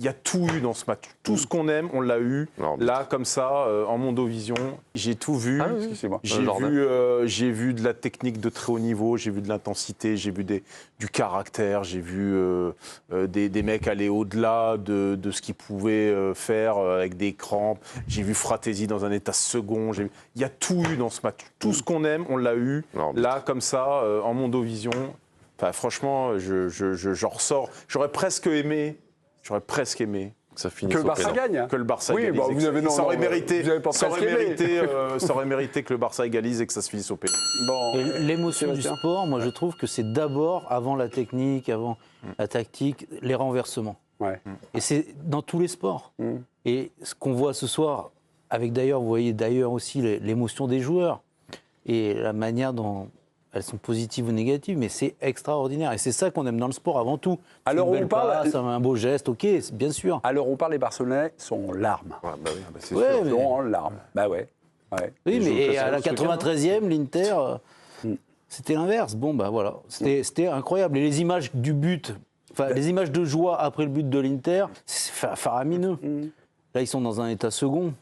Il y a tout eu dans ce match. Tout ce qu'on aime, on l'a eu. Là, comme ça, en Mondovision, j'ai tout vu. Excusez-moi. J'ai vu de la technique de très haut niveau, j'ai vu de l'intensité, j'ai vu du caractère, j'ai vu des mecs aller au-delà de ce qu'ils pouvaient faire avec des crampes. J'ai vu Fratesi dans un état second. Il y a tout eu dans ce match. Tout ce qu'on aime, on l'a eu. Là, comme ça, en Mondovision. Enfin, franchement, j'en ressors. J'aurais presque aimé que ça finisse Que le Barça gagne. que le Barça Oui, égalise. bah, vous avez Ça aurait mérité, vous avez pas ça aurait presque aimé. mérité que le Barça égalise et que ça se finisse au pénal. Bon. Et l'émotion du Sébastien. sport, moi je trouve que c'est d'abord, avant la technique, avant la tactique, les renversements. Ouais. Et c'est dans tous les sports. Et ce qu'on voit ce soir, avec d'ailleurs, vous voyez d'ailleurs aussi l'émotion des joueurs et la manière dont elles sont positives ou négatives, mais c'est extraordinaire. Et c'est ça qu'on aime dans le sport avant tout. Alors, Une belle on parle- passe, un beau geste, ok, bien sûr. Alors on parle, les Barcelonais sont en larmes. C'est Ouais, sûr. mais- Ils sont en larmes. Bah ouais. Ouais. Oui, jouent mais au à la Classico ce week-end, 93e, l'Inter, c'était l'inverse. Bon, bah voilà, c'était incroyable. Et les images du but, enfin, les images de joie après le but de l'Inter, c'est faramineux. Là, ils sont dans un état second.